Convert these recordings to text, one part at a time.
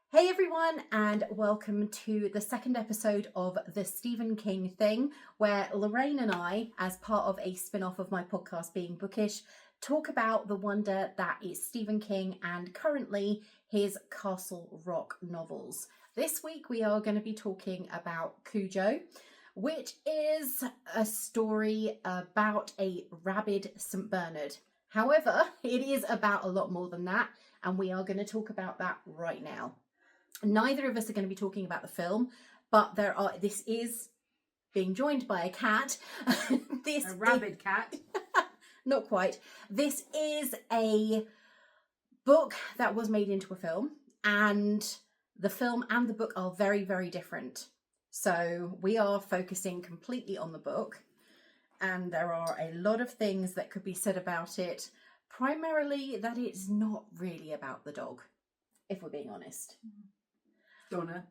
Hey everyone, and welcome to the second episode of the Stephen King Thing, where Lorraine and I, as part of a spin-off of my podcast Being Bookish, talk about the wonder that is Stephen King and currently his Castle Rock novels. This week we are going to be talking about Cujo, which is a story about a rabid St. Bernard. However, it is about a lot more than that, and we are going to talk about that right now. Neither of us are going to be talking about the film, but this is being joined by a cat. A rabid cat. Not quite. This is a book that was made into a film, and the film and the book are very, very different. So we are focusing completely on the book, and there are a lot of things that could be said about it, primarily that it's not really about the dog, if we're being honest. Donna.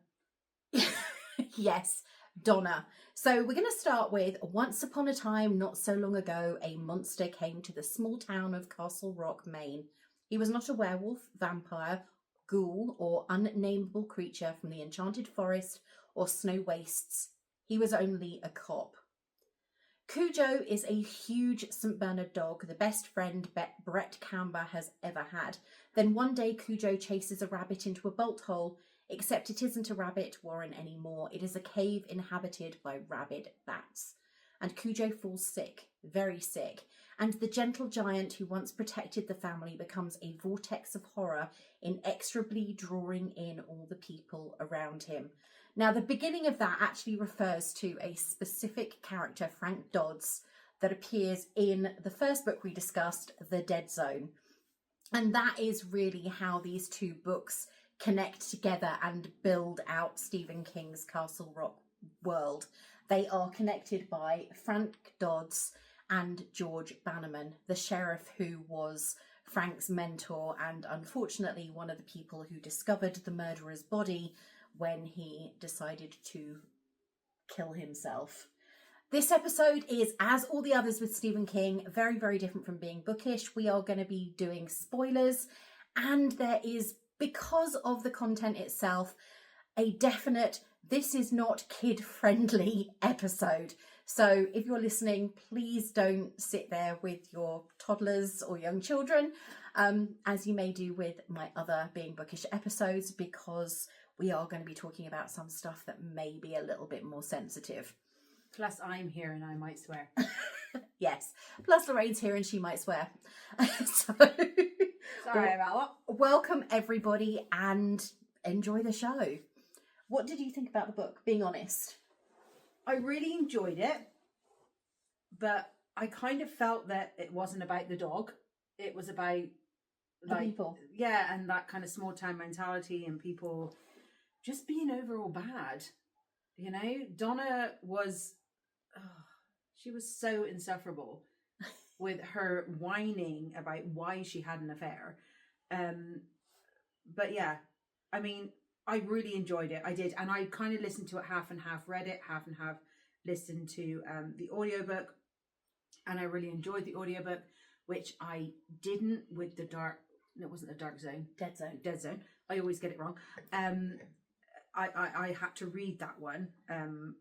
Yes, Donna. So we're going to start with once upon a time, not so long ago, a monster came to the small town of Castle Rock, Maine. He was not a werewolf, vampire, ghoul, or unnameable creature from the enchanted forest or snow wastes. He was only a cop. Cujo is a huge St. Bernard dog, the best friend Brett Camber has ever had. Then one day Cujo chases a rabbit into a bolt hole, except it isn't a rabbit warren anymore. It is a cave inhabited by rabid bats. And Cujo falls sick, very sick, and the gentle giant who once protected the family becomes a vortex of horror, inexorably drawing in all the people around him. Now, the beginning of that actually refers to a specific character, Frank Dodds, that appears in the first book we discussed, The Dead Zone. And that is really how these two books connect together and build out Stephen King's Castle Rock world. They are connected by Frank Dodds and George Bannerman, the sheriff who was Frank's mentor and unfortunately one of the people who discovered the murderer's body when he decided to kill himself. This episode is, as all the others with Stephen King, very, very different from Being Bookish. We are going to be doing spoilers, and there is, because of the content itself, a definite this is not kid-friendly episode. So if you're listening, please don't sit there with your toddlers or young children, as you may do with my other Being Bookish episodes, because we are going to be talking about some stuff that may be a little bit more sensitive. Plus, I'm here and I might swear. Yes. Plus, Lorraine's here and she might swear. So, Sorry about that. Welcome, everybody, and enjoy the show. What did you think about the book, being honest? I really enjoyed it, but I kind of felt that it wasn't about the dog. It was about The people. Yeah, and that kind of small town mentality and people just being overall bad. You know, Donna was, she was so insufferable with her whining about why she had an affair. But yeah, I mean, I really enjoyed it. I did. And I kind of listened to it half and half, read it half and half, listened to the audiobook. And I really enjoyed the audiobook, which I didn't with it wasn't the Dark Zone. Dead Zone. I always get it wrong. I had to read that one,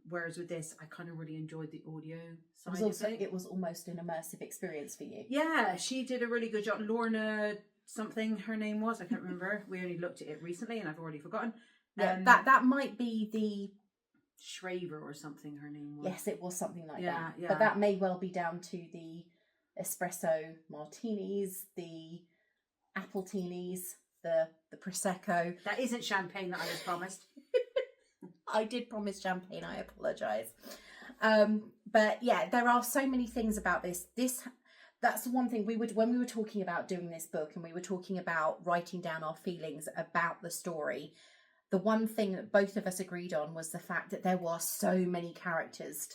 whereas with this, I kind of really enjoyed the audio side of it. It was almost an immersive experience for you. Yeah, she did a really good job. Lorna something her name was, I can't remember. We only looked at it recently and I've already forgotten. Yeah, that might be the... Shraver or something her name was. Yes, it was something like that. Yeah. But that may well be down to the espresso martinis, the apple teenies, the Prosecco. That isn't champagne that I was promised. I did promise champagne, I apologise. But yeah, there are so many things about this. That's the one thing when we were talking about doing this book and we were talking about writing down our feelings about the story, the one thing that both of us agreed on was the fact that there were so many characters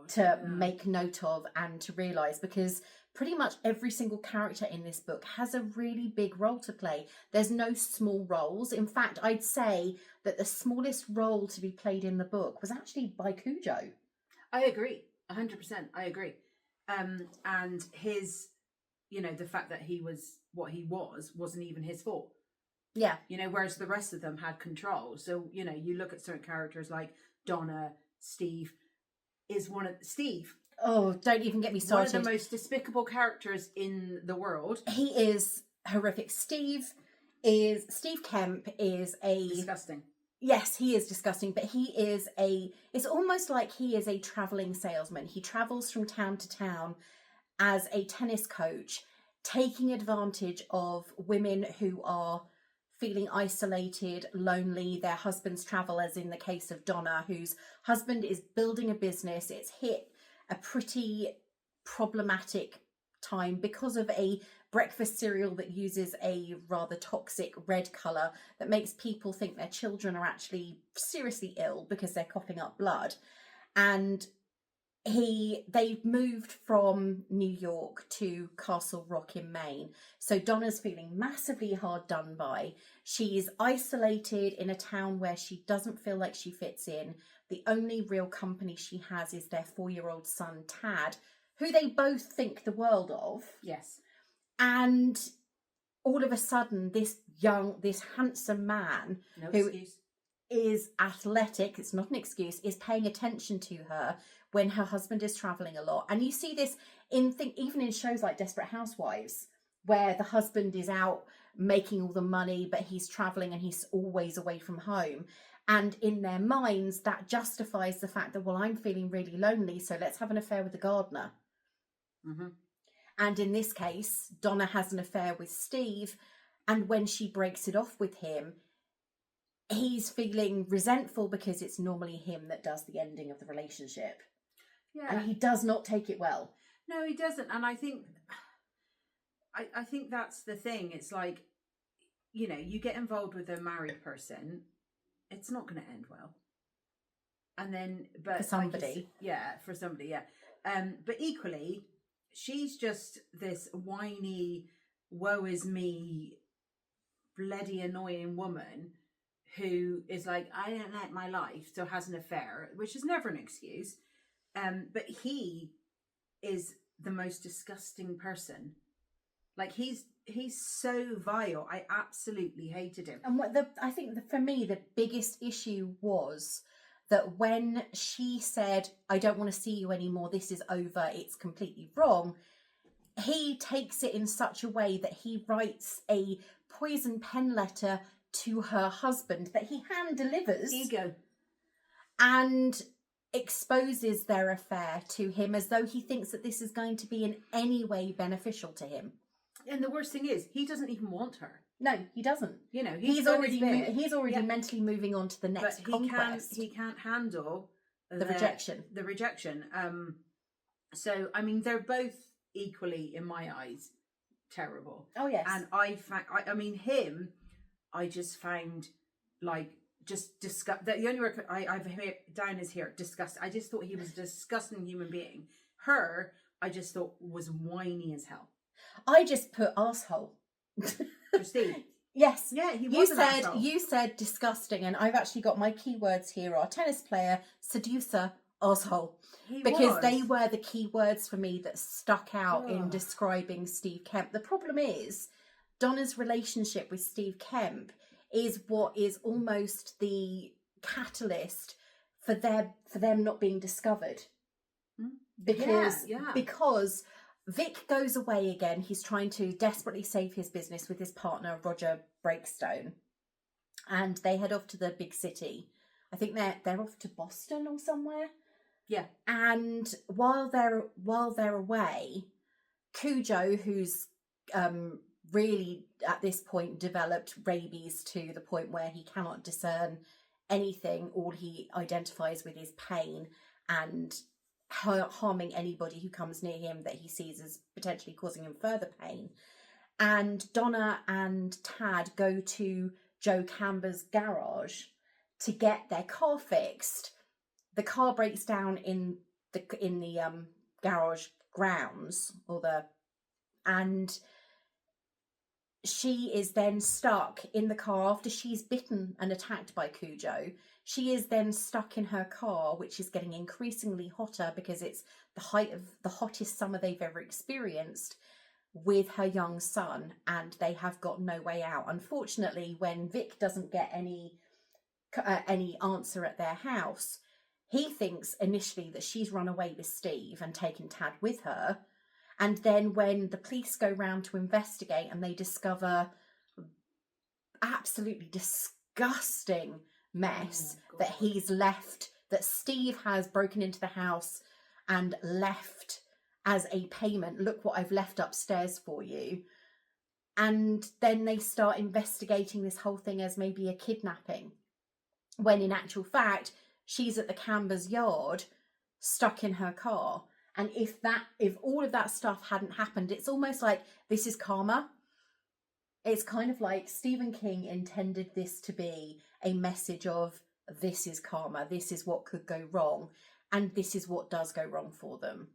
to make note of and to realise, because pretty much every single character in this book has a really big role to play. There's no small roles. In fact, I'd say that the smallest role to be played in the book was actually by Cujo. I agree. 100%. I agree. And his, the fact that he was what he wasn't even his fault. Yeah. You know, whereas the rest of them had control. So, you know, you look at certain characters like Donna, Steve Steve, Oh, don't even get me started. one of the most despicable characters in the world. He is horrific. Steve Kemp is a... Disgusting. Yes, he is disgusting, but it's almost like he is a travelling salesman. He travels from town to town as a tennis coach, taking advantage of women who are feeling isolated, lonely. Their husbands travel, as in the case of Donna, whose husband is building a business. It's hit a pretty problematic time because of a breakfast cereal that uses a rather toxic red colour that makes people think their children are actually seriously ill because they're coughing up blood. And they've moved from New York to Castle Rock in Maine. So Donna's feeling massively hard done by. She's isolated in a town where she doesn't feel like she fits in. The only real company she has is their 4-year-old son, Tad, who they both think the world of. Yes. And all of a sudden, this handsome man who is athletic, it's not an excuse, is paying attention to her when her husband is travelling a lot. And you see this even in shows like Desperate Housewives, where the husband is out making all the money, but he's travelling and he's always away from home. And in their minds, that justifies the fact that, well, I'm feeling really lonely, so let's have an affair with the gardener. Mm-hmm. And in this case, Donna has an affair with Steve, and when she breaks it off with him, he's feeling resentful because it's normally him that does the ending of the relationship. Yeah. And he does not take it well. No, he doesn't. And I think that's the thing. It's like, you know, you get involved with a married person, it's not going to end well. And then, but for somebody. For somebody, yeah. But equally, she's just this whiny, woe is me, bloody annoying woman who is like, I don't like my life, so has an affair, which is never an excuse. But he is the most disgusting person. Like, he's so vile. I absolutely hated him. And I think for me, the biggest issue was that when she said, I don't want to see you anymore, this is over, it's completely wrong, he takes it in such a way that he writes a poison pen letter to her husband that he hand delivers. Ego. And exposes their affair to him as though he thinks that this is going to be in any way beneficial to him. And the worst thing is, he doesn't even want her. No, he doesn't. You know, he's already mentally moving on to the next conquest. He can't handle the rejection. The rejection. So I mean, they're both equally, in my eyes, terrible. Oh yes. And I mean, him, I just found like just disgust. The only word I've heard down is here, disgust. I just thought he was a disgusting human being. Her, I just thought was whiny as hell. I just put arsehole. Steve. Yes. Yeah, he was an asshole. You said disgusting, and I've actually got my keywords here are tennis player, seducer, arsehole. Because they were the key words for me that stuck out in describing Steve Kemp. The problem is, Donna's relationship with Steve Kemp is what is almost the catalyst for them not being discovered. Because Vic goes away again. He's trying to desperately save his business with his partner, Roger Breakstone. And they head off to the big city. I think they're off to Boston or somewhere. Yeah. And while they're away, Cujo, who's really at this point developed rabies to the point where he cannot discern anything, all he identifies with is pain and harming anybody who comes near him that he sees as potentially causing him further pain. And Donna and Tad go to Joe Camber's garage to get their car fixed. The car breaks down in the garage grounds, and she is then stuck in the car after she's bitten and attacked by Cujo. She is then stuck in her car, which is getting increasingly hotter because it's the height of the hottest summer they've ever experienced. with her young son, and they have got no way out. Unfortunately, when Vic doesn't get any answer at their house, he thinks initially that she's run away with Steve and taken Tad with her. And then when the police go round to investigate and they discover absolutely disgusting mess that he's left, that Steve has broken into the house and left as a payment. Look what I've left upstairs for you. And then they start investigating this whole thing as maybe a kidnapping, when in actual fact she's at the Canber's yard stuck in her car. And if all of that stuff hadn't happened, it's almost like this is karma. It's kind of like Stephen King intended this to be a message of, this is karma, this is what could go wrong, and this is what does go wrong for them.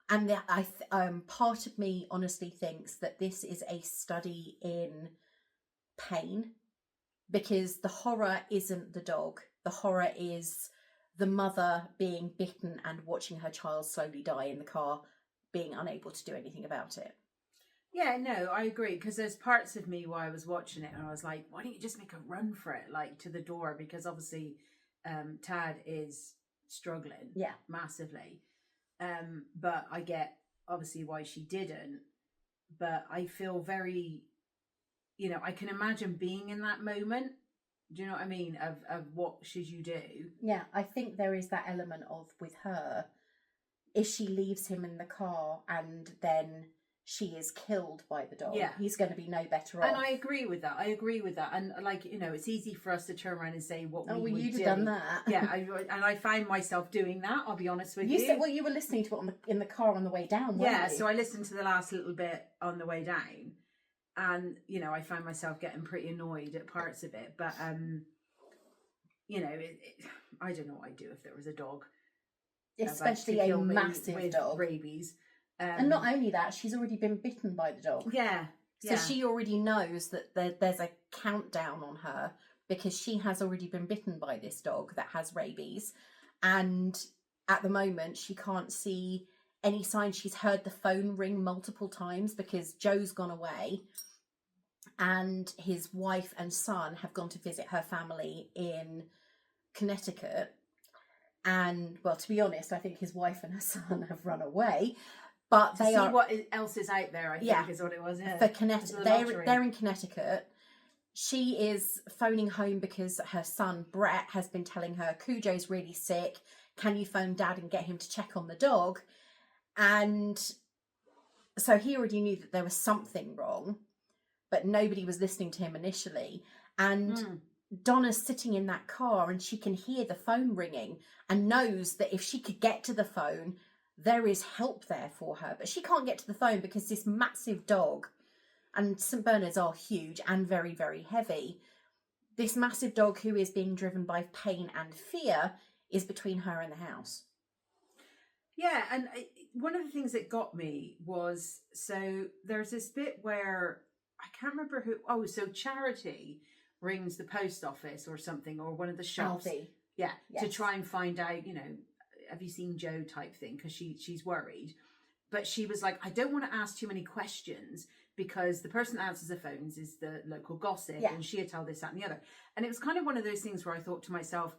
And part of me honestly thinks that this is a study in pain, because the horror isn't the dog. The horror is the mother being bitten and watching her child slowly die in the car, being unable to do anything about it. Yeah, no, I agree, because there's parts of me while I was watching it and I was like, why don't you just make a run for it, like to the door, because obviously Tad is struggling massively. But I get obviously why she didn't, but I feel very, I can imagine being in that moment. Do you know what I mean? Of what should you do? Yeah, I think there is that element of, with her, if she leaves him in the car and then she is killed by the dog, he's going to be no better off. And I agree with that. And like, it's easy for us to turn around and say what we would do. You'd have done that. Yeah, I found myself doing that, I'll be honest with you. You said, well, you were listening to it in the car on the way down, weren't you? So I listened to the last little bit on the way down. And, I found myself getting pretty annoyed at parts of it. But, I don't know what I'd do if there was a dog. Especially a massive dog. Rabies. And not only that, she's already been bitten by the dog. Yeah. So she already knows that there's a countdown on her, because she has already been bitten by this dog that has rabies. And at the moment, she can't see any sign. She's heard the phone ring multiple times because Joe's gone away and his wife and son have gone to visit her family in Connecticut. And, well, to be honest, I think his wife and her son have run away. But they are what else is out there, I think, is what it was. For Connecticut, they're in Connecticut. She is phoning home because her son Brett has been telling her, Cujo's really sick. Can you phone Dad and get him to check on the dog? And so he already knew that there was something wrong, but nobody was listening to him initially. And Donna's sitting in that car and she can hear the phone ringing and knows that if she could get to the phone, there is help there for her. But she can't get to the phone because this massive dog, and St. Bernards are huge and very, very heavy, this massive dog who is being driven by pain and fear is between her and the house. Yeah, and one of the things that got me was, so there's this bit where, I can't remember who, so Charity rings the post office or something, or one of the shops. Alfie. Yeah, yes. To try and find out, have you seen Joe type thing, because she's worried. But she was like, I don't want to ask too many questions, because the person that answers the phones is the local gossip, and she'll tell this, that and the other. And it was kind of one of those things where I thought to myself,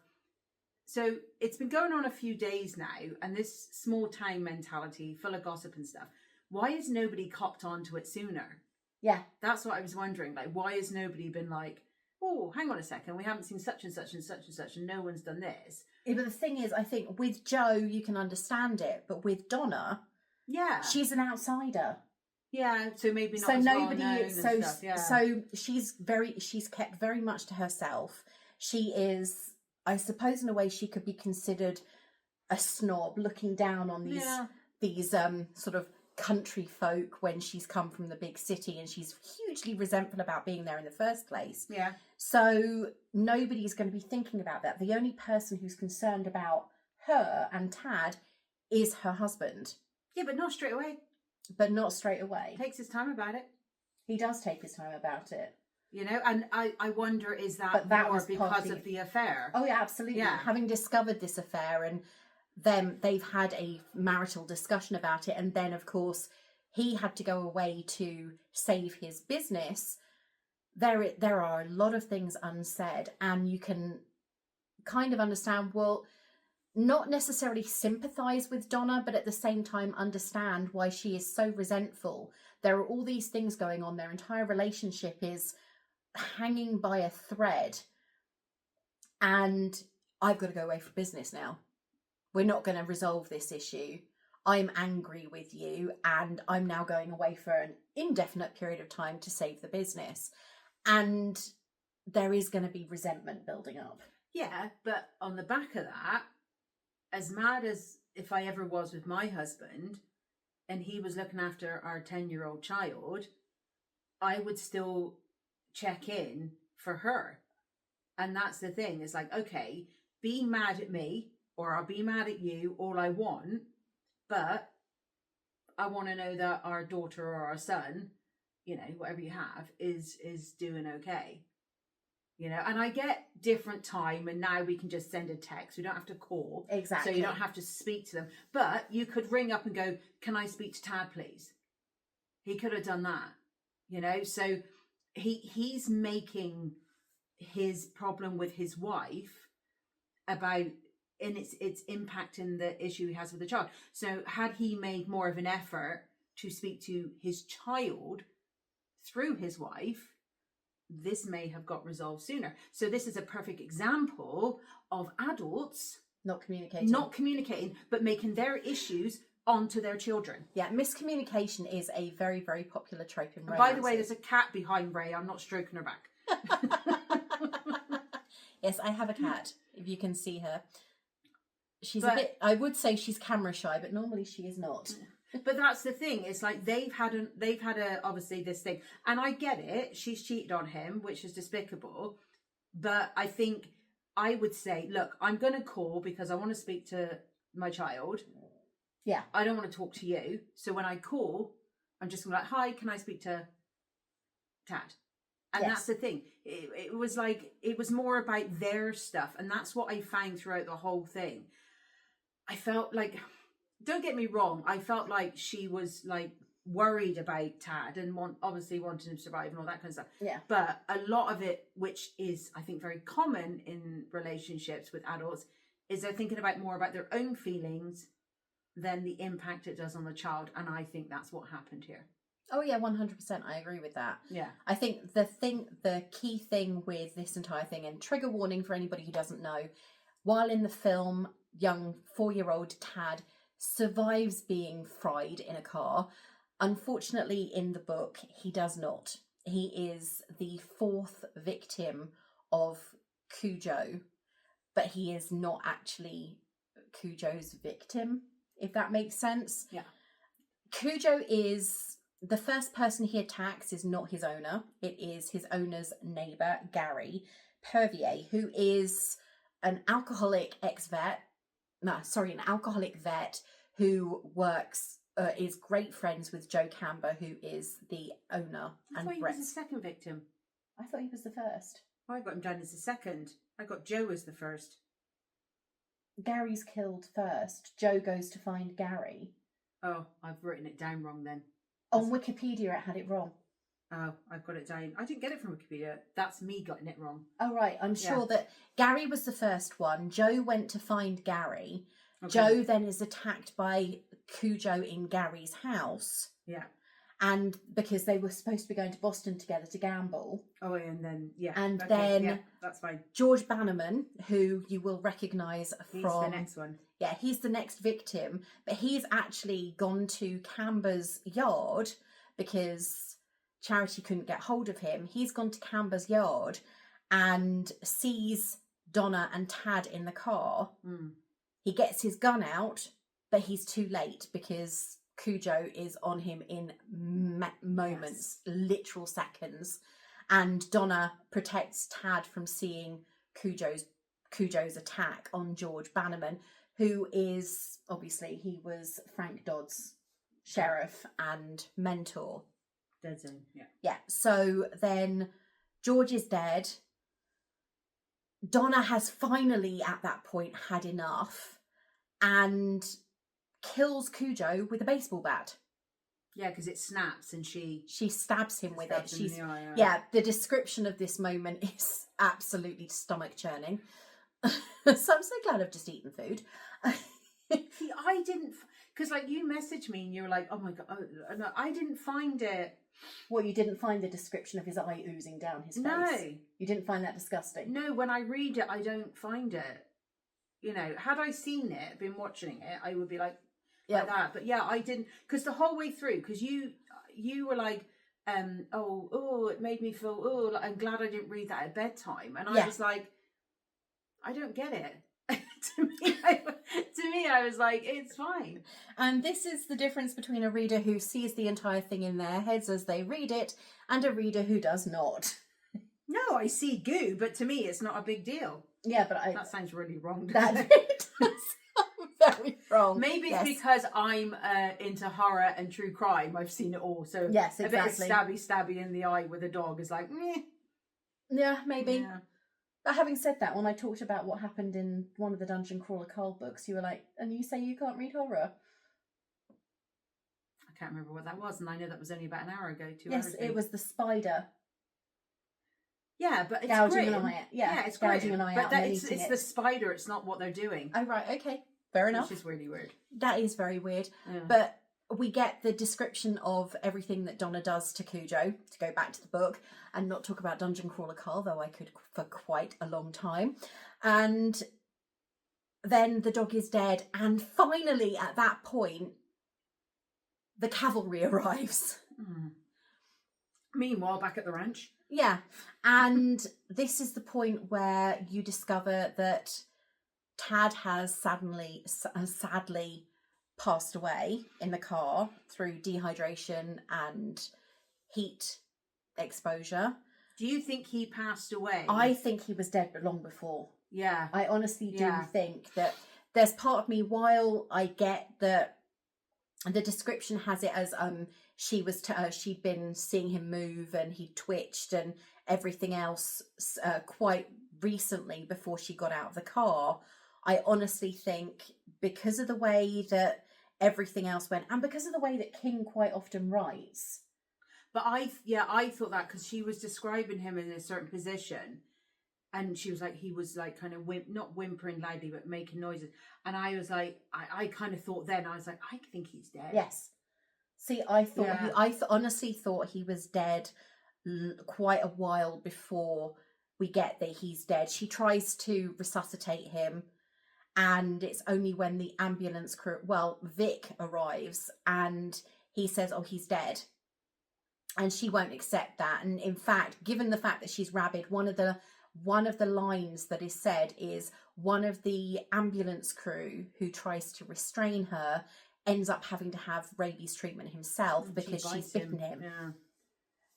so it's been going on a few days now, and this small town mentality full of gossip and stuff, why has nobody copped onto it sooner? Yeah. That's what I was wondering. Like, why has nobody been like, oh, hang on a second, we haven't seen such and such and such and such, and no one's done this. Yeah, but the thing is, I think with Joe, you can understand it, but with Donna, she's an outsider. Yeah, so maybe not. So as nobody. Well known so and stuff, so she's kept very much to herself. She is, I suppose, in a way, she could be considered a snob, looking down on these sort of country folk when she's come from the big city, and she's hugely resentful about being there in the first place. Yeah. So nobody's going to be thinking about that. The only person who's concerned about her and Tad is her husband. Yeah, but not straight away. He takes his time about it. He does take his time about it. And I wonder, is that more because of the affair? Oh, yeah, absolutely. Yeah. Having discovered this affair, and they've had a marital discussion about it, and then, of course, he had to go away to save his business, there are a lot of things unsaid, and you can kind of understand, well, not necessarily sympathize with Donna, but at the same time understand why she is so resentful. There are all these things going on. Their entire relationship is hanging by a thread, and I've got to go away for business now. We're not going to resolve this issue. I'm angry with you, and I'm now going away for an indefinite period of time to save the business. And there is going to be resentment building up. Yeah, but on the back of that, as mad as if I ever was with my husband and he was looking after our 10-year-old child, I would still check in for her. And that's the thing. It's like, okay, be mad at me or I'll be mad at you all I want, but I want to know that our daughter or our son, you know, whatever you have, is doing okay. You know, and I get different time, and now we can just send a text. We don't have to call. Exactly. So you don't have to speak to them. But you could ring up and go, can I speak to Tad, please? He could have done that, you know. So he's making his problem with his wife about, and it's impacting the issue he has with the child. So had he made more of an effort to speak to his child through his wife, this may have got resolved sooner. So this is a perfect example of adults not communicating, but making their issues onto their children. Yeah, miscommunication is a very, very popular trope in romances. By the way, there's a cat behind Ray. I'm not stroking her back. Yes, I have a cat, if you can see her. A bit, I would say she's camera shy, but normally she is not. But that's the thing. It's like they've had obviously this thing, and I get it. She's cheated on him, which is despicable. But I think I would say, look, I'm going to call because I want to speak to my child. Yeah. I don't want to talk to you. So when I call, I'm just going to be like, hi, can I speak to Tad? And that's the thing. It was like, it was more about their stuff. And that's what I found throughout the whole thing. I felt like, don't get me wrong, I felt like she was like worried about Tad and obviously wanting him to survive and all that kind of stuff. Yeah. But a lot of it, which is I think very common in relationships with adults, is they're thinking about more about their own feelings than the impact it does on the child. And I think that's what happened here. Oh yeah, 100%. I agree with that. Yeah. I think the key thing with this entire thing, and trigger warning for anybody who doesn't know, while in the film, young 4-year-old Tad survives being fried in a car. Unfortunately, in the book, he does not. He is the 4th victim of Cujo, but he is not actually Cujo's victim, if that makes sense. Yeah. Cujo is the first person he attacks is not his owner. It is his owner's neighbour, Gary Pervier, who is an alcoholic an alcoholic vet who is great friends with Joe Camber, who is the owner. I thought he was the second victim. I thought he was the first. I got him down as the second. I got Joe as the first. Gary's killed first. Joe goes to find Gary. Oh, I've written it down wrong then. On Wikipedia, it had it wrong. Oh, I've got it down. I didn't get it from Wikipedia. That's me getting it wrong. Oh, right. I'm sure that Gary was the first one. Joe went to find Gary. Okay. Joe then is attacked by Cujo in Gary's house. Yeah. And because they were supposed to be going to Boston together to gamble. Oh, and then, that's fine. George Bannerman, who you will recognise from... He's the next one. Yeah, he's the next victim. But he's actually gone to Camber's yard because Charity couldn't get hold of him. He's gone to Camber's yard and sees Donna and Tad in the car. Mm. He gets his gun out, but he's too late because Cujo is on him in moments, literal seconds. And Donna protects Tad from seeing Cujo's attack on George Bannerman, who is, obviously, he was Frank Dodd's sheriff and mentor. Dead zone, yeah. Yeah, so then George is dead. Donna has finally, at that point, had enough and kills Cujo with a baseball bat. Yeah, because it snaps and she stabs him with it. stabs him in She's the eye. yeah. The description of this moment is absolutely stomach churning. So I'm so glad I've just eaten food. See, I didn't, because like you messaged me and you were like, oh my God, no, I didn't find it. Well, you didn't find the description of his eye oozing down his face? No. You didn't find that disgusting? No, when I read it, I don't find it. You know, had I seen it, been watching it, I would be like that. But yeah, I didn't, because the whole way through, because you were like, it made me feel, I'm glad I didn't read that at bedtime. And I was like, I don't get it. to me, I was like, it's fine. And this is the difference between a reader who sees the entire thing in their heads as they read it and a reader who does not. No, I see goo, but to me, it's not a big deal. Yeah, but that sounds really wrong. That does sound very wrong. Maybe it's because I'm into horror and true crime. I've seen it all, so yes, exactly. A bit of stabby in the eye with a dog is like, meh. Yeah, maybe. Yeah. But having said that, when I talked about what happened in one of the Dungeon Crawler Carl books, you were like, and you say you can't read horror? I can't remember what that was, and I know that was only about an hour ago, 2 hours ago. Yes, it was the spider. Yeah, but it's gouging grim. an eye. Yeah, it's gouging an eye out. But it's the spider. It's not what they're doing. Oh right, okay, fair enough. Which is really weird. That is very weird. Yeah. But we get the description of everything that Donna does to Cujo, to go back to the book and not talk about Dungeon Crawler Carl, though I could for quite a long time. And then the dog is dead, and finally at that point the cavalry arrives. Meanwhile, back at the ranch. Yeah, and this is the point where you discover that Tad has sadly passed away in the car through dehydration and heat exposure. Do you think he passed away? I think he was dead long before. Yeah. I honestly do think that there's part of me, while I get that the description has it as she'd been seeing him move and he twitched and everything else quite recently before she got out of the car. I honestly think because of the way that everything else went and because of the way that King quite often writes. But I thought that because she was describing him in a certain position and she was like, he was like kind of not whimpering loudly, but making noises. And I was like, I kind of thought then, I was like, I think he's dead. Yes. See, I thought honestly thought he was dead quite a while before we get that he's dead. She tries to resuscitate him, and it's only when the ambulance crew, Vic arrives and he says, oh, he's dead. And she won't accept that. And in fact, given the fact that she's rabid, one of the lines that is said is one of the ambulance crew who tries to restrain her ends up having to have rabies treatment himself because she's bitten him. Yeah.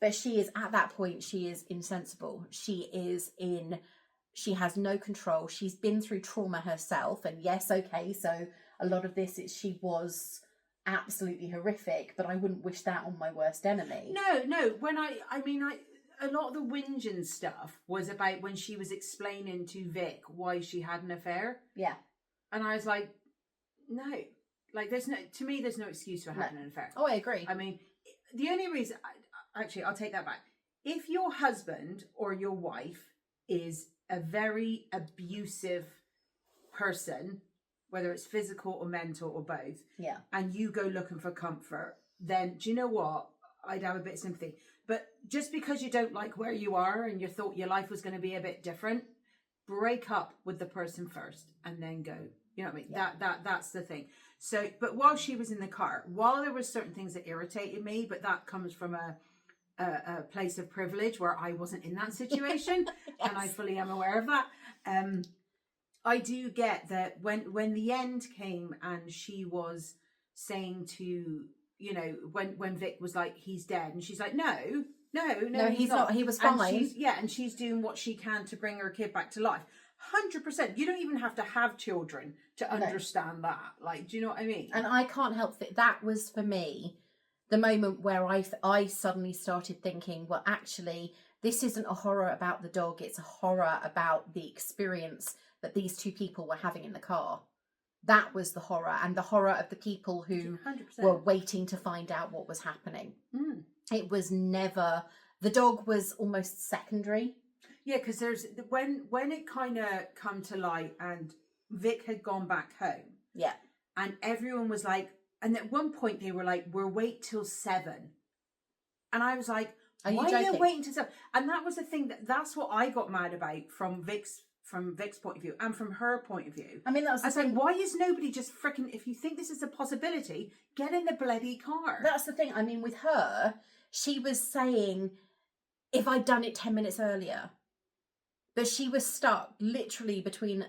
But she is, at that point, she is insensible. She has no control. She's been through trauma herself. And yes, okay, so a lot of this she was absolutely horrific, but I wouldn't wish that on my worst enemy. No. When a lot of the whinging stuff was about when she was explaining to Vic why she had an affair. Yeah. And I was like, no. Like, there's no excuse for having an affair. Oh, I agree. I mean, the only reason, actually, I'll take that back. If your husband or your wife is a very abusive person, whether it's physical or mental or both, yeah, and you go looking for comfort, then do you know what? I'd have a bit of sympathy. But just because you don't like where you are and you thought your life was going to be a bit different, break up with the person first and then go. You know what I mean? Yeah. That's the thing. So, but while she was in the car, while there were certain things that irritated me, but that comes from a place of privilege where I wasn't in that situation, yes. And I fully am aware of that. I do get that when the end came and she was saying to, you know, when Vic was like, he's dead, and she's like, no, he's not. He was fine. And she's doing what she can to bring her kid back to life. 100%. You don't even have to have children to understand that. Like, do you know what I mean? And I can't help that was for me the moment where I suddenly started thinking, well, actually, this isn't a horror about the dog. It's a horror about the experience that these two people were having in the car. that was the horror, and the horror of the people who 100%. were waiting to find out what was happening. Mm. It was never, the dog was almost secondary. Yeah, because there's when it kind of come to light and Vic had gone back home. Yeah. And everyone was like, and at one point they were like, we'll wait till 7. And I was like, why are you waiting till 7? And that was the thing, that's what I got mad about from Vic's point of view and from her point of view. I mean, that was I was like, why is nobody just freaking, if you think this is a possibility, get in the bloody car. That's the thing. I mean, with her, she was saying, if I'd done it 10 minutes earlier. But she was stuck literally between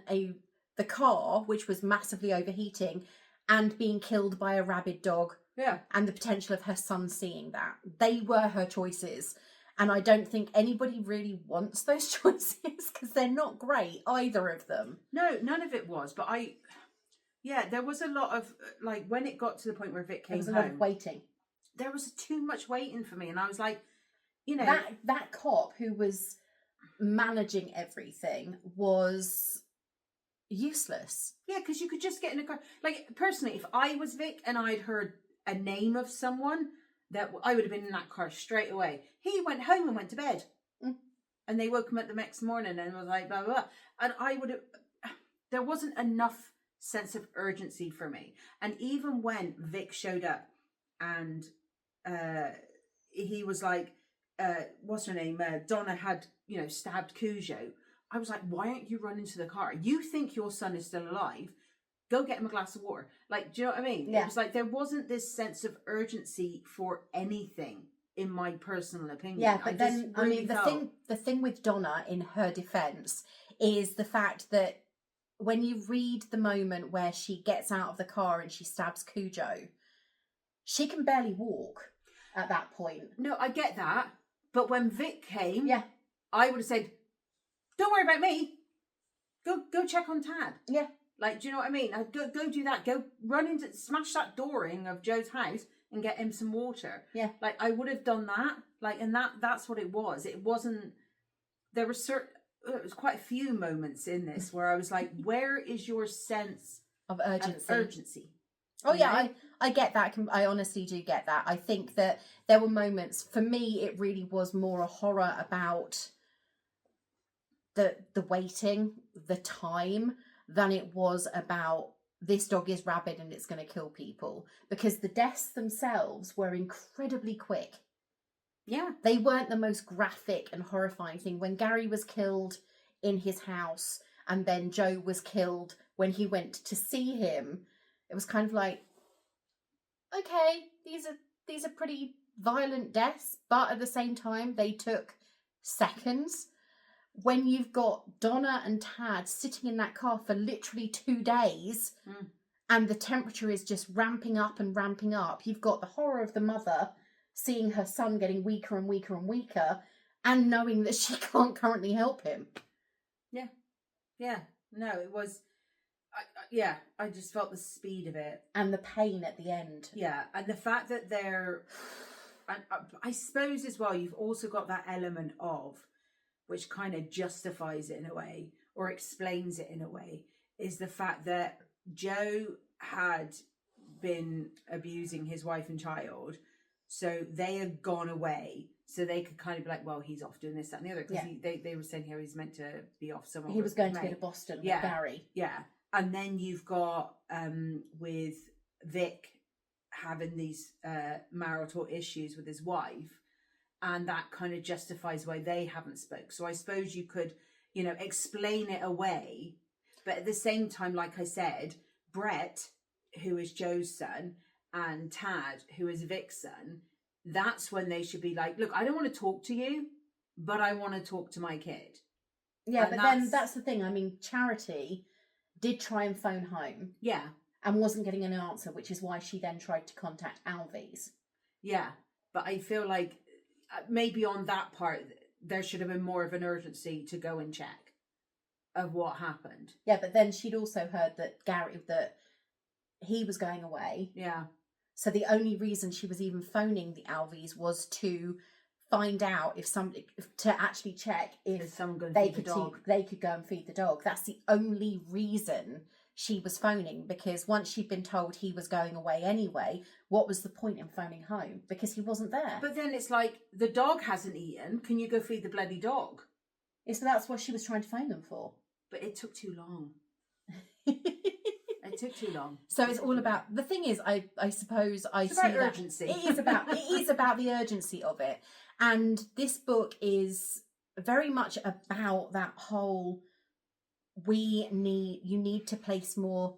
the car, which was massively overheating, and being killed by a rabid dog. Yeah. And the potential of her son seeing that. They were her choices. And I don't think anybody really wants those choices because they're not great, either of them. No, none of it was. But there was a lot of, like, when it got to the point where Vic came home. There was a lot of waiting. There was too much waiting for me. And I was like, you know. That cop who was managing everything was useless. Yeah, because you could just get in a car. Like, personally, if I was Vic and I'd heard a name of someone, that I would have been in that car straight away. He went home and went to bed. Mm. And they woke him up the next morning and was like, blah, blah, blah. And I would have, there wasn't enough sense of urgency for me. And even when Vic showed up and he was like, what's her name? Donna had, stabbed Cujo. I was like, why aren't you running to the car? You think your son is still alive. Go get him a glass of water. Like, do you know what I mean? Yeah. It was like there wasn't this sense of urgency for anything, in my personal opinion. Yeah, but the thing with Donna, in her defense, is the fact that when you read the moment where she gets out of the car and she stabs Cujo, she can barely walk at that point. No, I get that. But when Vic came, yeah, I would have said, don't worry about me. Go check on Tad. Yeah. Like, do you know what I mean? Go do that. Go smash that door in of Joe's house and get him some water. Yeah. Like, I would have done that. Like, and that's what it was. It wasn't, there was quite a few moments in this where I was like, where is your sense of urgency? Oh, yeah, I get that. I honestly do get that. I think that there were moments, for me, it really was more a horror about the waiting, the time, than it was about this dog is rabid and it's going to kill people. Because the deaths themselves were incredibly quick. Yeah. They weren't the most graphic and horrifying thing. When Gary was killed in his house and then Joe was killed when he went to see him, it was kind of like, okay, these are pretty violent deaths, but at the same time, they took seconds. When you've got Donna and Tad sitting in that car for literally 2 days, and the temperature is just ramping up and ramping up, you've got the horror of the mother seeing her son getting weaker and weaker and weaker, and knowing that she can't currently help him. Yeah. Yeah. No, it was... I just felt the speed of it. And the pain at the end. Yeah, and the fact that I suppose as well, you've also got that element of, which kind of justifies it in a way, or explains it in a way, is the fact that Joe had been abusing his wife and child, so they had gone away, so they could kind of be like, well, he's off doing this, that and the other, because they were saying here he's meant to be off somewhere. He was going to go to Boston with Gary. Yeah. And then you've got with Vic having these marital issues with his wife, and that kind of justifies why they haven't spoke. So I suppose you could, explain it away, but at the same time, like I said, Brett, who is Joe's son, and Tad, who is Vic's son, that's when they should be like, look, I don't want to talk to you, but I want to talk to my kid. Yeah, and but then that's the thing. I mean, Charity did try and phone home. Yeah. And wasn't getting an answer, which is why she then tried to contact Alvy's. Yeah. But I feel like maybe on that part, there should have been more of an urgency to go and check of what happened. Yeah, but then she'd also heard that that he was going away. Yeah. So the only reason she was even phoning the Alvy's was to find out to actually check if someone they could go and feed the dog. That's the only reason she was phoning, because once she'd been told he was going away anyway, what was the point in phoning home? Because he wasn't there. But then it's like, the dog hasn't eaten. Can you go feed the bloody dog? So that's what she was trying to phone them for. But it took too long. It took too long. So it's all about, the thing is, I suppose I see that urgency. It is about the urgency of it. And this book is very much about that whole, you need to place more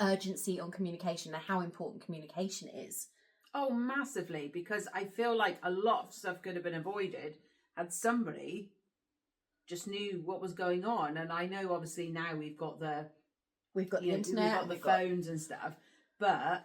urgency on communication and how important communication is. Oh, massively, because I feel like a lot of stuff could have been avoided had somebody just knew what was going on. And I know obviously now we've got the internet, we've got the phones and stuff, but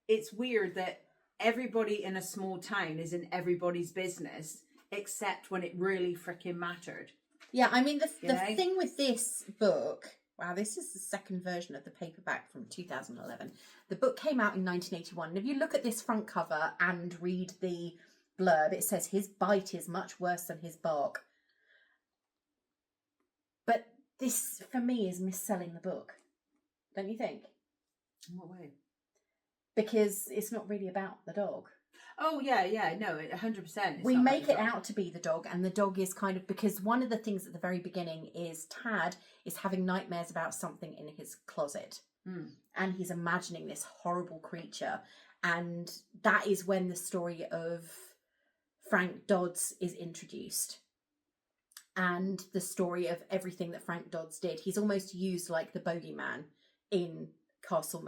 it's weird that everybody in a small town is in everybody's business except when it really freaking mattered. Yeah, I mean, the thing with this book, wow, this is the second version of the paperback from 2011. The book came out in 1981. And if you look at this front cover and read the blurb, it says his bite is much worse than his bark. But this, for me, is mis-selling the book. Don't you think? In what way? Because it's not really about the dog. Oh, yeah, no, 100%. We make it out to be the dog, and the dog is kind of, because one of the things at the very beginning is Tad is having nightmares about something in his closet. And he's imagining this horrible creature. And that is when the story of Frank Dodds is introduced. And the story of everything that Frank Dodds did. He's almost used like the bogeyman in Castle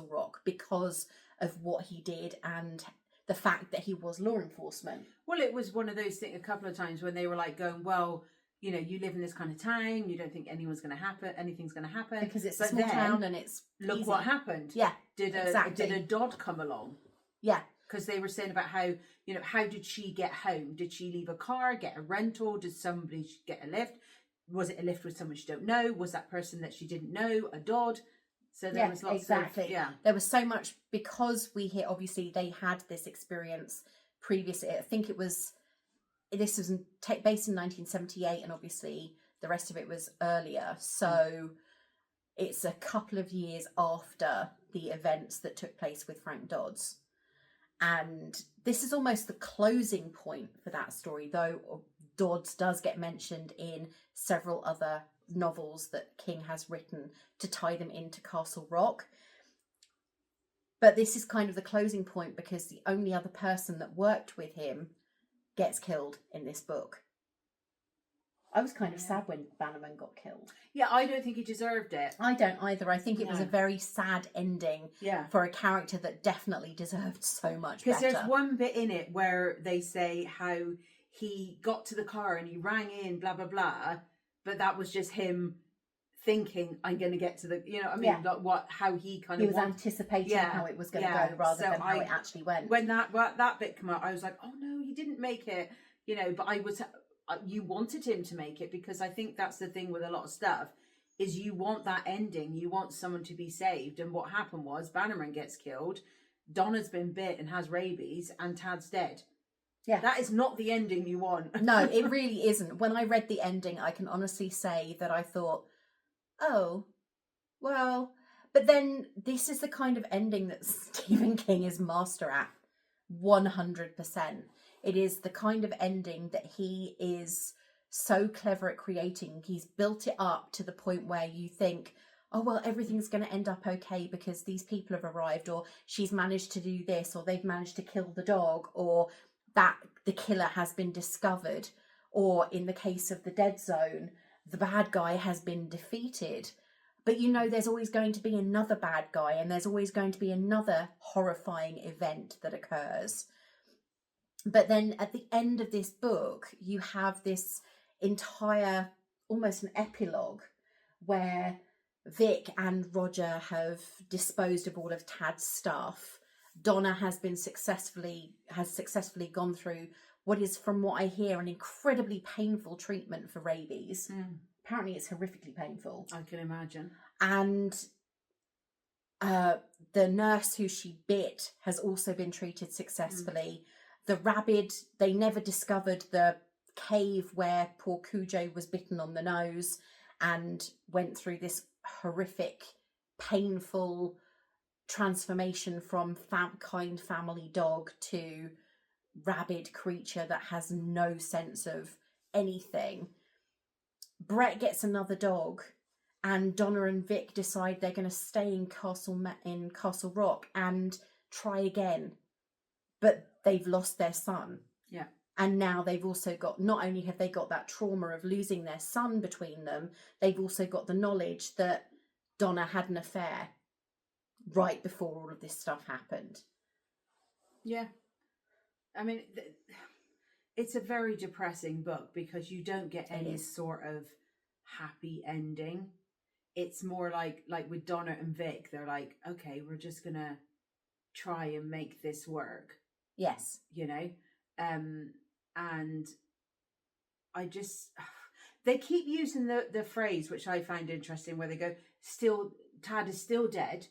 Rock because of what he did and the fact that he was law enforcement. Well, it was one of those things a couple of times when they were like going, well, you know, you live in this kind of town, you don't think anything's going to happen. Because it's a small town and it's look easy. What happened. Yeah, Did a Dodd come along? Yeah. Because they were saying about how, you know, how did she get home? Did she leave a car, get a rental? Did somebody get a lift? Was it a lift with someone she don't know? Was that person that she didn't know a Dodd? So there was lots of... Yeah, there was so much, because we hear, obviously, they had this experience previously. I think this was based in 1978, and obviously the rest of it was earlier. So it's a couple of years after the events that took place with Frank Dodds. And this is almost the closing point for that story, though Dodds does get mentioned in several other novels that King has written to tie them into Castle Rock. But this is kind of the closing point, because the only other person that worked with him gets killed in this book. I was kind of sad when Bannerman got killed. Yeah, I don't think he deserved it. I don't either. I think it was a very sad ending for a character that definitely deserved so much better. Because there's one bit in it where they say how he got to the car and he rang in, blah, blah, blah, but that was just him thinking, I'm going to get to the, you know, I mean, like how he kind of... He was anticipating how it was going to go rather than how it actually went. When that bit came out, I was like, oh no, he didn't make it, you know, but you wanted him to make it, because I think that's the thing with a lot of stuff, is you want that ending, you want someone to be saved. And what happened was Bannerman gets killed, Donna's been bit and has rabies, and Tad's dead. Yeah, that is not the ending you want. No, it really isn't. When I read the ending, I can honestly say that I thought, oh, well, but then this is the kind of ending that Stephen King is master at, 100%. It is the kind of ending that he is so clever at creating. He's built it up to the point where you think, oh, well, everything's going to end up okay because these people have arrived, or she's managed to do this, or they've managed to kill the dog, or that the killer has been discovered, or in the case of the Dead Zone, the bad guy has been defeated. But you know, there's always going to be another bad guy, and there's always going to be another horrifying event that occurs. But then at the end of this book, you have this entire, almost an epilogue, where Vic and Roger have disposed of all of Tad's stuff. Donna has successfully gone through what is, from what I hear, an incredibly painful treatment for rabies. Apparently it's horrifically painful. I can imagine. And the nurse who she bit has also been treated successfully. The rabid, they never discovered the cave where poor Cujo was bitten on the nose and went through this horrific painful transformation from kind family dog to rabid creature that has no sense of anything. Brett gets another dog, and Donna and Vic decide they're going to stay in Castle Rock and try again, but they've lost their son. Yeah. And now they've also got, not only have they got that trauma of losing their son between them, they've also got the knowledge that Donna had an affair right before all of this stuff happened. Yeah. I mean, it's a very depressing book because you don't get any sort of happy ending. It's more like with Donna and Vic, they're like, okay, we're just going to try and make this work. Yes. You know? And I just, they keep using the phrase, which I find interesting, where they go, Tad is still dead.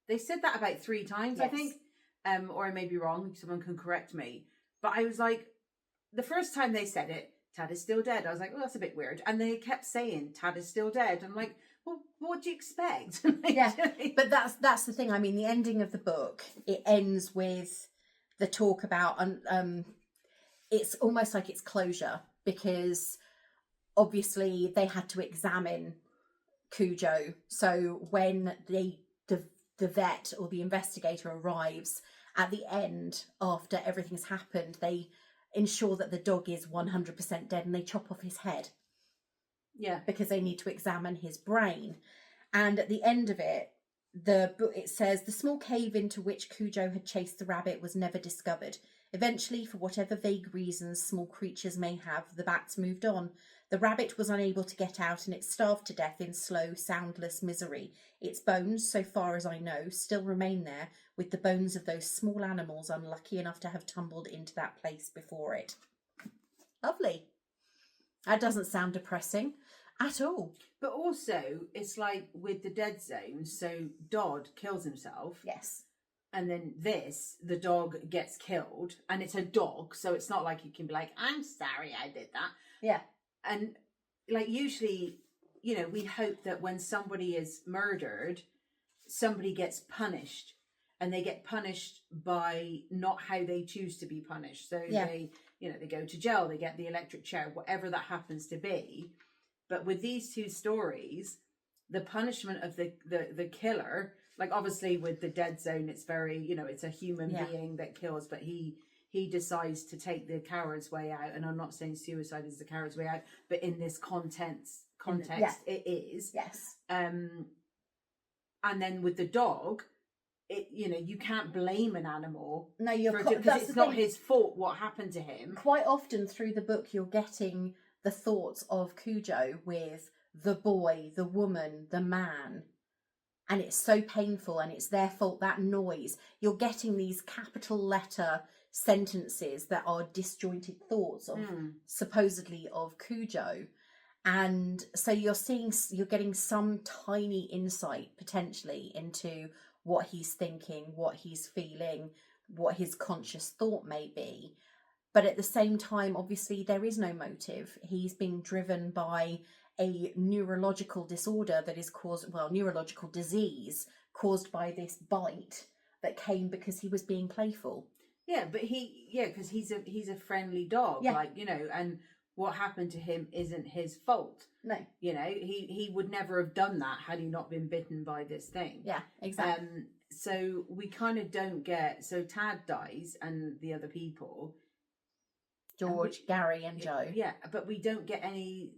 They said that about 3 times, yes. I think. Or I may be wrong, someone can correct me. But I was like, the first time they said it, Tad is still dead. I was like, oh, that's a bit weird. And they kept saying, Tad is still dead. I'm like, well, what do you expect? Yeah, but that's the thing. I mean, the ending of the book, it ends with the talk about, it's almost like it's closure, because obviously they had to examine Cujo. So when the vet or the investigator arrives at the end, after everything's happened, they ensure that the dog is 100% dead, and they chop off his head. Yeah. Because they need to examine his brain. And at the end of it, it says, the small cave into which Cujo had chased the rabbit was never discovered. Eventually, for whatever vague reasons small creatures may have, the bats moved on. The rabbit was unable to get out, and it starved to death in slow, soundless misery. Its bones, so far as I know, still remain there, with the bones of those small animals unlucky enough to have tumbled into that place before it. Lovely. That doesn't sound depressing at all. But also, it's like with the dead zone, so Dodd kills himself. Yes. And then the dog gets killed, and it's a dog, so it's not like you can be like, I'm sorry I did that. Yeah. And like usually, you know, we hope that when somebody is murdered, somebody gets punished, and they get punished by not how they choose to be punished. So they go to jail, they get the electric chair, whatever that happens to be. But with these 2 stories, the punishment of the killer, like obviously with the dead zone, it's very, you know, it's a human being that kills, but he decides to take the coward's way out. And I'm not saying suicide is the coward's way out, but in this context, it is. Yes. And then with the dog, you can't blame an animal. No, because it's not his fault what happened to him. Quite often through the book, you're getting the thoughts of Cujo with the boy, the woman, the man. And it's so painful, and it's their fault, that noise. You're getting these capital letter sentences that are disjointed thoughts of supposedly of Cujo. And so you're getting some tiny insight potentially into what he's thinking, what he's feeling, what his conscious thought may be. But at the same time, obviously, there is no motive. He's being driven by a neurological disorder that is neurological disease caused by this bite that came because he was being playful. Yeah, but because he's a friendly dog, and what happened to him isn't his fault. No. You know, he would never have done that had he not been bitten by this thing. Yeah, exactly. So we kind of don't get, so Tad dies and the other people. George, Gary and Joe. Yeah, but we don't get any,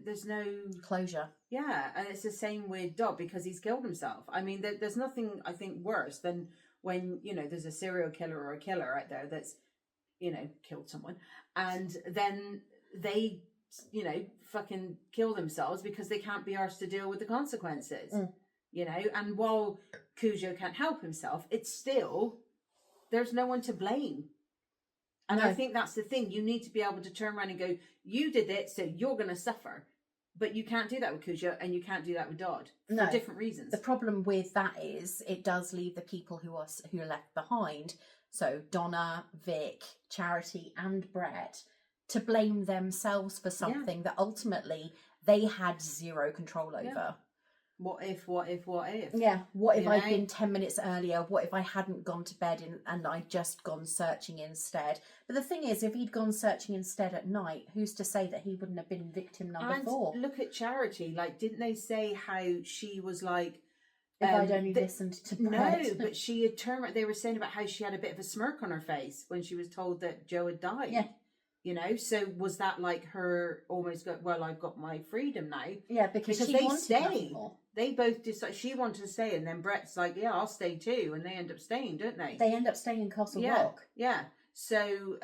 there's no... closure. Yeah, and it's the same with Dob because he's killed himself. I mean, there's nothing, I think, worse than when, there's a serial killer or a killer out there that's, killed someone. And then they, fucking kill themselves because they can't be arsed to deal with the consequences. And while Cujo can't help himself, it's still, there's no one to blame. And I think that's the thing. You need to be able to turn around and go, you did it, so you're going to suffer. But you can't do that with Cujo, and you can't do that with Dodd for different reasons. The problem with that is it does leave the people who are left behind, so Donna, Vic, Charity and Brett, to blame themselves for something that ultimately they had zero control over. what if? Yeah, what if You I'd know? been 10 minutes earlier? What if I hadn't gone to bed and I'd just gone searching instead? But the thing is, if he'd gone searching instead at night, who's to say that he wouldn't have been victim number And 4? look at Charity. Like, didn't they say how she was like, If I'd only listened to Brett. no, but she had turned. They were saying about how she had a bit of a smirk on her face when she was told that Joe had died. Yeah. You know, so was that like her almost got, well, I've got my freedom now? Yeah, because she they wanted nothing more. They both decided, she wanted to stay, and then Brett's like, yeah, I'll stay too, and they end up staying, don't they? They end up staying in Castle Rock. Yeah. So,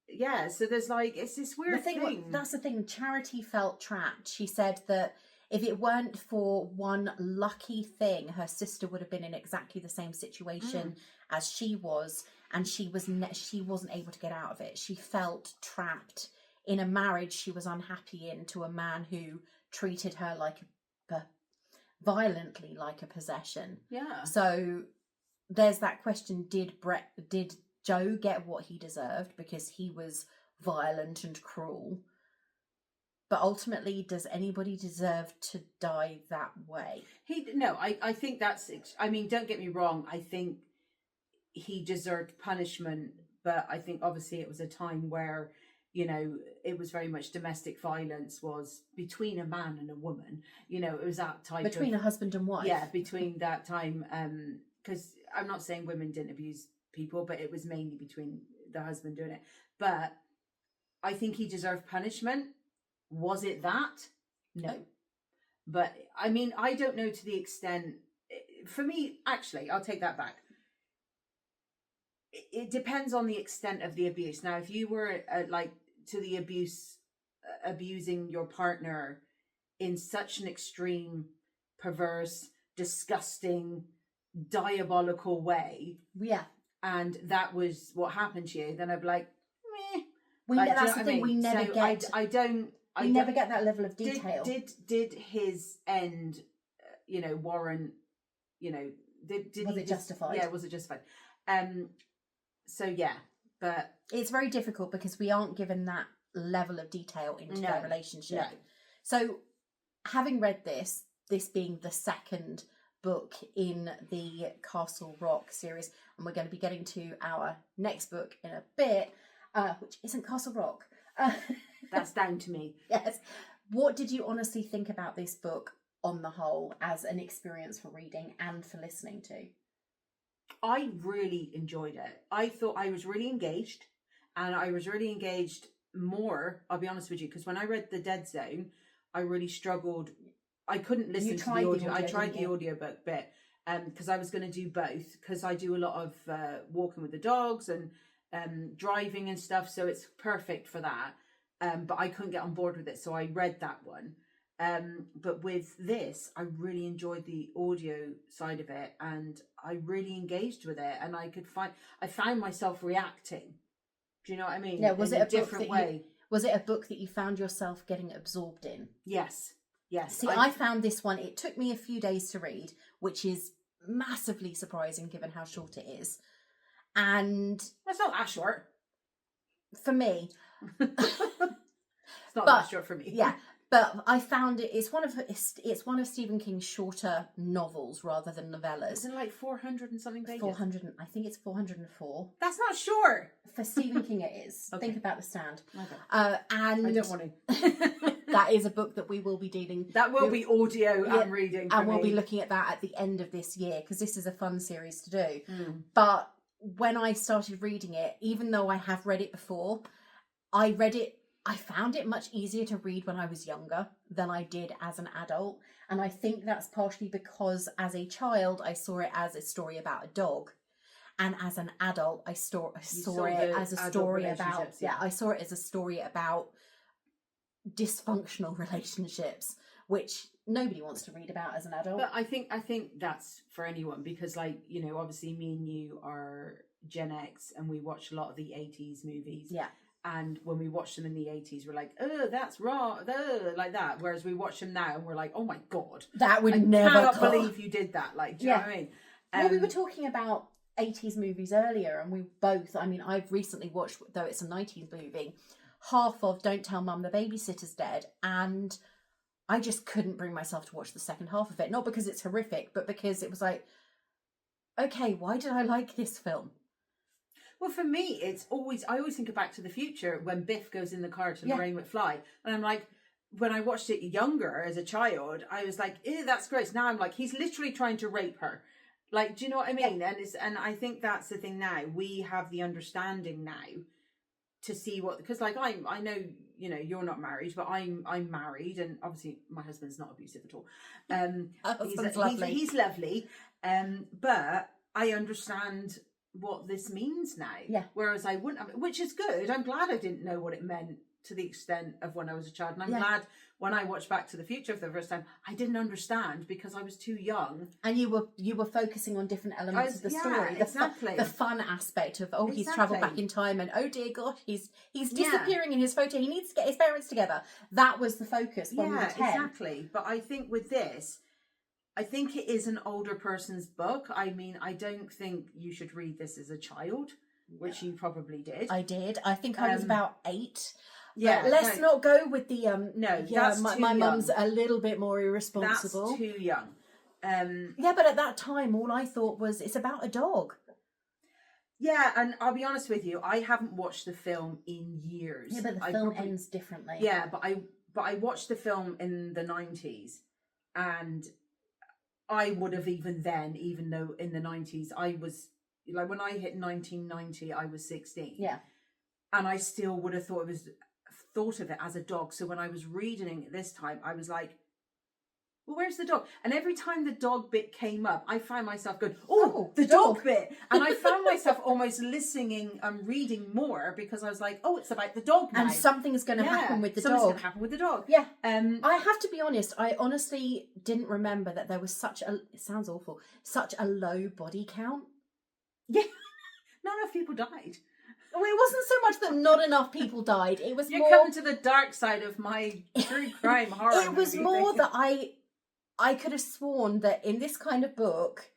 yeah, so there's like, it's this weird thing. That's the thing. Charity felt trapped. She said that if it weren't for one lucky thing, her sister would have been in exactly the same situation as she was, and she wasn't able to get out of it. She felt trapped in a marriage she was unhappy in, to a man who treated her like violently like a possession. Yeah. So there's that question: did Joe get what he deserved because he was violent and cruel? But ultimately, does anybody deserve to die that way? I think that's, I mean, don't get me wrong, I think he deserved punishment, but I think obviously it was a time where, you know, it was very much domestic violence was between a man and a woman. You know, it was that type between a husband and wife. Yeah, between that time, because I'm not saying women didn't abuse people, but it was mainly between the husband doing it. But I think he deserved punishment. Was it that? No. But I mean, I don't know to the extent. For me, actually, I'll take that back. It depends on the extent of the abuse. Now, if you were like to the abusing your partner in such an extreme, perverse, disgusting, diabolical way, yeah, and that was what happened to you, then I'd be like, meh. That's the thing. We never get. We never get that level of detail. Did his end, you know, warrant? You know, was it justified? Yeah, was it justified? So yeah, but it's very difficult because we aren't given that level of detail into their relationship. No. So, having read this being the second book in the Castle Rock series, and we're going to be getting to our next book in a bit, which isn't Castle Rock. That's down to me. Yes. What did you honestly think about this book on the whole as an experience for reading and for listening to? I really enjoyed it. I thought I was really engaged, and I was really engaged more, I'll be honest with you, because when I read The Dead Zone, I really struggled. I couldn't listen to the audio. I tried the audiobook bit because I was going to do both, because I do a lot of walking with the dogs and driving and stuff, so it's perfect for that. But I couldn't get on board with it, so I read that one. But with this, I really enjoyed the audio side of it, and I really engaged with it, and I found myself reacting. Do you know what I mean? Yeah, was it a different way? Was it a book that you found yourself getting absorbed in? Yes. See, I found this one, it took me a few days to read, which is massively surprising given how short it is. And it's not that short. For me. It's not that short for me. Yeah. But I found it's one of Stephen King's shorter novels rather than novellas. Isn't it like 400 and something pages? 400. I think it's 404. That's not short. For Stephen King, it is. Okay. Think about The Stand. Okay. And I don't want to. That is a book that we will be dealing. That will be audio and reading. And we'll be looking at that at the end of this year, because this is a fun series to do. Mm. But when I started reading it, even though I have read it before, I found it much easier to read when I was younger than I did as an adult. And I think that's partially because as a child, I saw it as a story about a dog. And as an adult, I saw it as a story about, I saw it as a story about dysfunctional relationships, which nobody wants to read about as an adult. But I think that's for anyone, because, like, you know, obviously me and you are Gen X and we watch a lot of the 80s movies. Yeah. And when we watched them in the 80s, we're like, oh, that's wrong, like that. Whereas we watch them now and we're like, oh my God. That would I never cannot believe you did that. Like, do you know what I mean? Well, we were talking about 80s movies earlier, and I've recently watched, though it's a 90s movie, half of Don't Tell Mum the Babysitter's Dead, and I just couldn't bring myself to watch the second half of it. Not because it's horrific, but because it was like, okay, why did I like this film? Well, for me, I always think of Back to the Future when Biff goes in the car to Lorraine McFly. And I'm like, when I watched it younger as a child, I was like, ew, that's gross. Now I'm like, he's literally trying to rape her. Like, do you know what I mean? Yeah. And I think that's the thing now. We have the understanding now to see what, because like I know, you know, you're not married, but I'm married, and obviously my husband's not abusive at all. Lovely. He's lovely. But I understand what this means now. Yeah. Whereas I wouldn't, which is good. I'm glad I didn't know what it meant to the extent of when I was a child. And I'm glad when I watched Back to the Future for the first time, I didn't understand because I was too young. And you were focusing on different elements of the story. Exactly. The fun aspect of, he's travelled back in time, and oh dear gosh, he's disappearing in his photo. He needs to get his parents together. That was the focus when we were 10. Exactly. But I think with this, I think it is an older person's book. I mean, I don't think you should read this as a child, which you probably did. I did. I think I was about 8. Yeah. But let's not go with the no. Yeah, that's my young. mum's a little bit more irresponsible. That's too young. Yeah, but at that time, all I thought was it's about a dog. Yeah, and I'll be honest with you, I haven't watched the film in years. Yeah, but the film ends differently. Yeah, but I watched the film in the 90s, and I would have even though in the 90s I was like, when I hit 1990, I was 16. Yeah, and I still would have thought of it as a dog. So when I was reading it this time, I was like, well, where's the dog? And every time the dog bit came up, I found myself going, the dog bit. And I found myself almost listening and reading more because I was like, it's about the dog now. And something's going to happen with the dog. Something's going to happen with the dog. Yeah. I have to be honest, I honestly didn't remember that there was it sounds awful, such a low body count. Yeah. Not enough people died. Well, it wasn't so much that not enough people died. It was You're coming to the dark side of my true crime horror. It was more that I could have sworn that in this kind of book,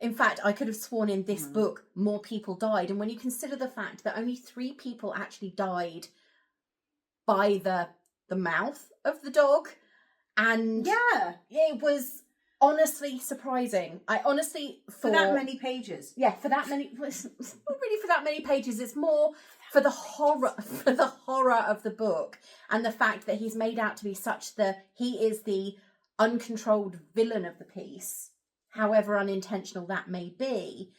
in fact, I could have sworn in this book more people died. And when you consider the fact that only 3 people actually died by the mouth of the dog, and it was honestly surprising. I honestly thought, for that many pages. Yeah, for that many. Not really for that many pages. It's more for the horror of the book, and the fact that he's made out to be he is the uncontrolled villain of the piece, however unintentional that may be.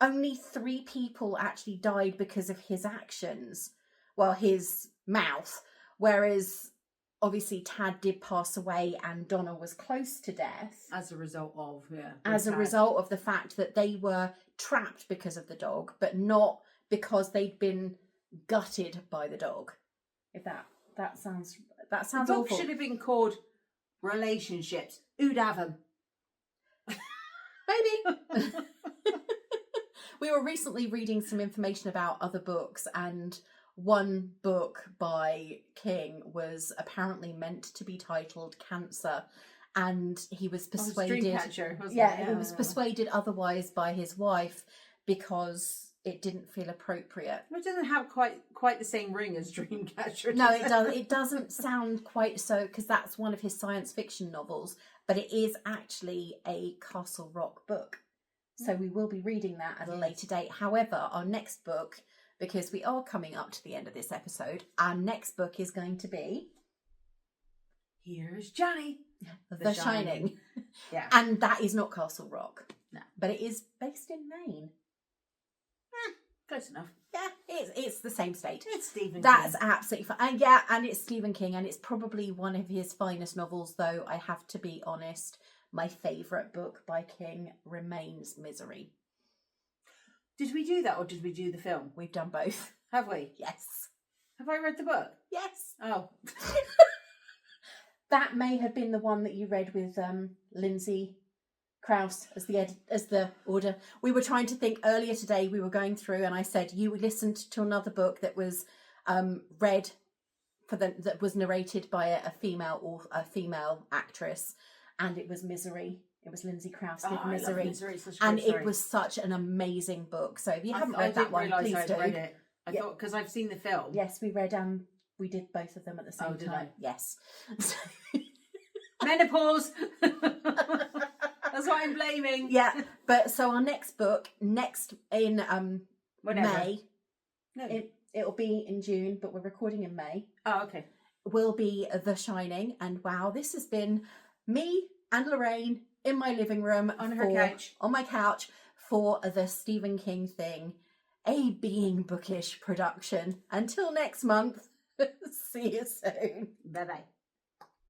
Only 3 people actually died because of his actions. Well, his mouth, whereas obviously Tad did pass away and Donna was close to death. As a result of, a result of the fact that they were trapped because of the dog, but not because they'd been gutted by the dog. If that sounds the awful. book should have been called Relationships. Who'd have them? Maybe. We were recently reading some information about other books, and one book by King was apparently meant to be titled Cancer, and he was persuaded. Dreamcatcher, wasn't it? He was persuaded otherwise by his wife because it didn't feel appropriate. It doesn't have quite the same ring as Dreamcatcher. No, it does. It doesn't sound quite so, because that's one of his science fiction novels, but it is actually a Castle Rock book. So we will be reading that at a later date. However, our next book, because we are coming up to the end of this episode, our next book is going to be Here's Johnny. The Shining. Yeah. And that is not Castle Rock. No. But it is based in Maine. Close enough. Yeah, it's the same state. It's Stephen King. That's absolutely fine. And and it's Stephen King, and it's probably one of his finest novels, though I have to be honest, my favourite book by King remains Misery. Did we do that, or did we do the film? We've done both. Have we? Yes. Have I read the book? Yes. Oh. That may have been the one that you read with Lindsay Krause as the order. We were trying to think earlier today. We were going through, and I said you listened to another book that was read that was narrated by a female actress, and it was Misery. It was Lindsay Krause did Misery. I love Misery. It's such a and great story. it was such an amazing book. So if you haven't I read that one, please do. Read it. I thought, because I've seen the film. Yes, we read We did both of them at the same did time. I? Yes. Menopause. That's what I'm blaming. Yeah, but so our next book, next in Whatever. May, No. it'll be in June, but we're recording in May, Oh, okay. will be The Shining. And wow, this has been me and Lorraine in my living room On my couch for the Stephen King thing, a Being Bookish production. Until next month, see you soon. Bye-bye.